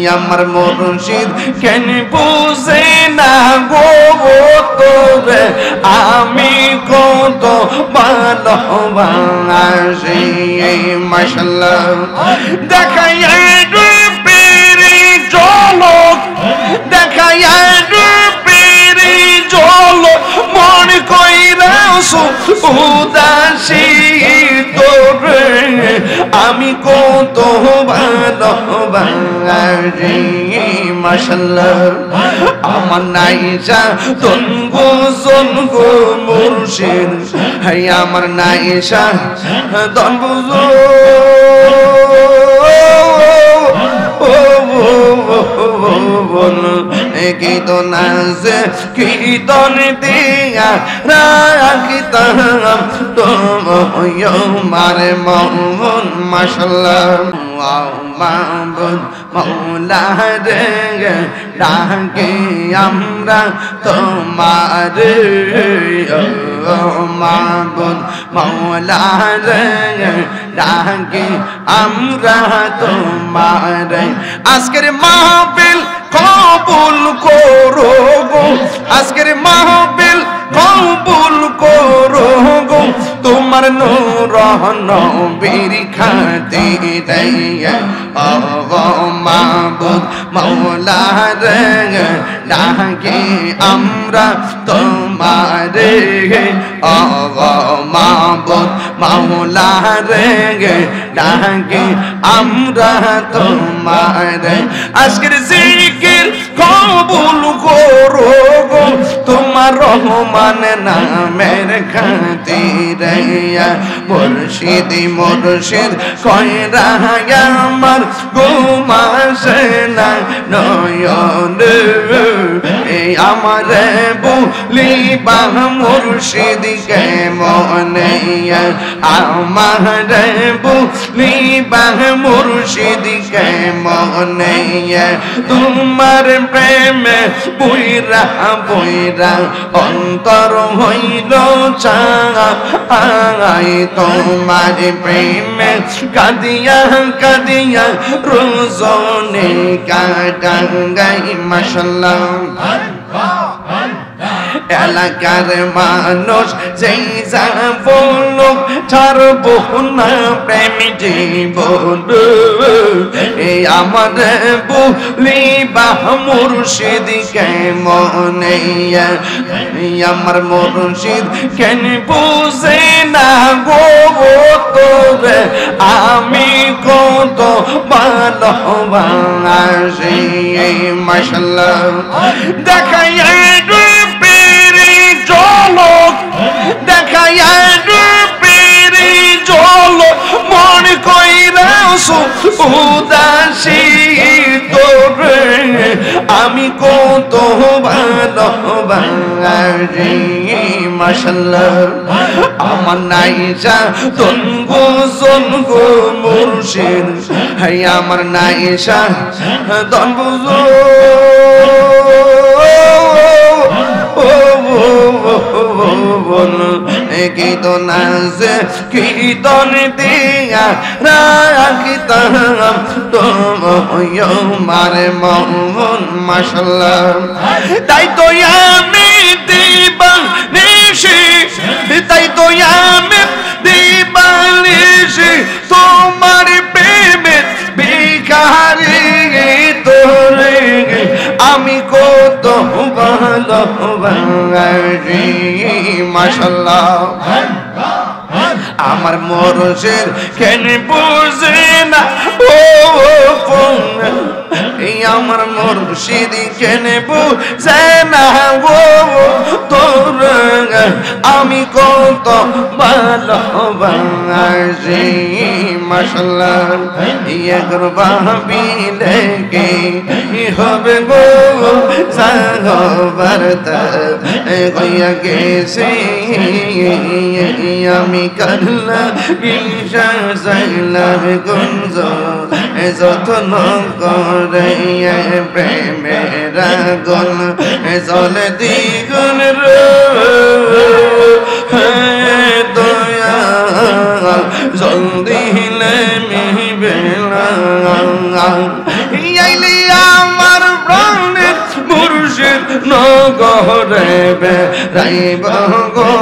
আমার মুর্শিদ কেন বুঝে না গো তোরে আমি কত ভালোবাসি মাশাআল্লাহ দেখাই রূপেরি ঝলক দেখাই রূপেরি ঝলক মন কইরাছো উদাসী তোরে আমি কত ভালোবাসি মাশাআল্লাহ আমার নাইসা তনগো জনগো মুর্শিদ হাই আমার নাইসা তনগো কীর্তন কীর্তন দিয়া রাখিতাম তোমার মন মাশাআল্লাহ মাবুদ মৌলা রে ডাকে আমরা তোমার মাবুদ মৌলা রে ডাকে আমরা তোমার আজকের মাহফিল কবুল করো গো আজকের মাহফিল কবুল করো গো তোমার নূর নবীর খাতিরে ও মাবুদ মৌলা রে ডাকে আমরা তোমার ও মাবুদ মৌলা রে ডাকে আমরা তোমার আজকের জিকির কবুল করো গো তোমার রহমান নামের খাতিরে মুর্শিদ মুর্শিদ কয়রা আমার ঘুমাসে না নয়ন এই আমার বলিবা মুর্শিদ কে মনে আমার বলিবা মুর্শিদ কে মনে তোমার প্রেমে বইরা বইরা অন্তর হইল চাই তোমার প্রেমে কাঁদিয়া কাঁদিয়া রোজনে কাটাঙ্গাই মাশাআল্লাহ এলাকার মানুষ যেই যা বলুক ছাড়বো না প্রেম জীবন এই আমার বলিবা মুর্শিদ কে মনে আমার মুর্শিদ কেন বুঝে না গো তোরে আমি কত ভালোবাসি মাশাআল্লাহ দেখাই ঝলক দেখাই রূপেরি ঝলক মন কইরাছো উদাসী তোরে আমি কত ভালোবাসি মাশাআল্লাহ আমার নাইসা তনগো জনগো মুর্শিদ হাই আমার নাইসা তনগো কীর্তন কীর্তন দিয়া রাখিতাম তোমার মন মাশাআল্লাহ তাই তো আমি দিবানিশি তাই তো আমি দিবানিশি তোমার প্রেমে ভিখারি তোরে আমি কত ভালোবাসি মাশাআল্লাহ আমার মুর্শিদ কেন বুঝে না ও এই আমার মুর্শিদ কেন বুঝে না গো তোর আমি কত ভালোবাসি মাশাআল্লাহ একবার ভাবিলে কি হবে গো সাগরতা গইয়া গেছে আমি করলা বিশ্বাস চাইলাম গুঞ্জ যত্ন করে প্রেমের আগুন জলে দ্বিগুণ দয়াল জল দিলে মিবে আইলি গরে বেড়াইব গো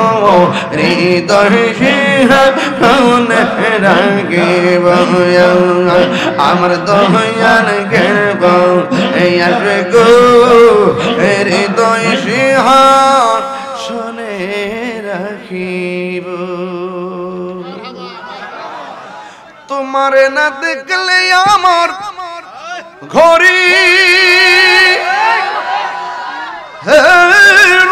হৃদয় সিংহাসনে রাখিব আমার দয়াল গেব আসবে গো হৃদয় সিংহাসনে রাখিব তোমারে না দেখলে আমার ঘরে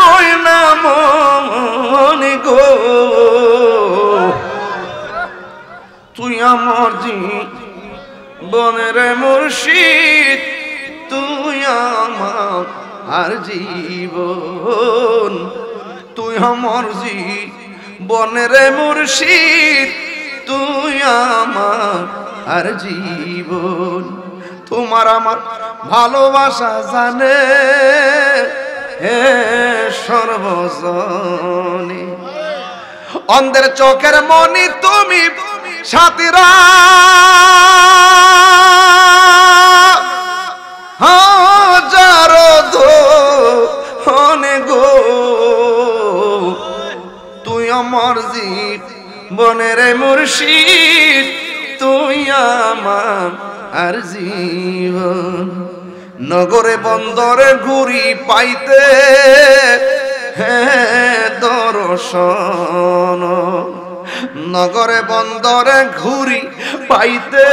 রই না মনে গো তুই আমার জীবনের মুর্শিদ তুই আমার আর জীবন তুই আমার জীবনের মুর্শিদ তুই আমার আর জীবন তোমার আমার ভালোবাসা জানে হে সর্বজনে অন্ধের চোখের মনি তুমি সাথীরা হাজারো ধনে গো তুই আমার জীবনের মুর্শিদ তুই আমার আর জীবন নগরে বন্দরে ঘুরি পাইতে দর্শন নগরে বন্দরে ঘুরি পাইতে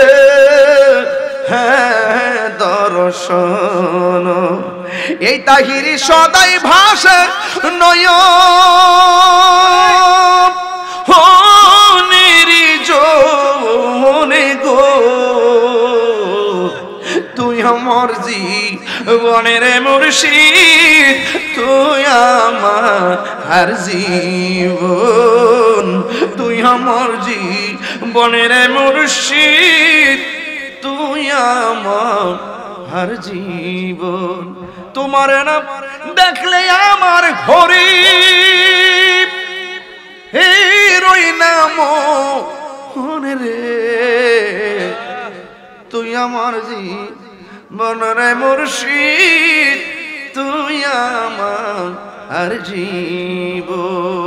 দর্শন এই তাহিরি সদাই ভাষে নয় নিরিজনে গো তুই আমার জীবনের মুর্শিদ তুই আমার আর জীবন তুই আমার জীবনের মুর্শিদ তুই আমার আর জীবন তোমার না দেখলে আমার ঘরে হে রই নাম রে তুই আমার জীবনের মুর্শিদ তুই আমার আর জীবন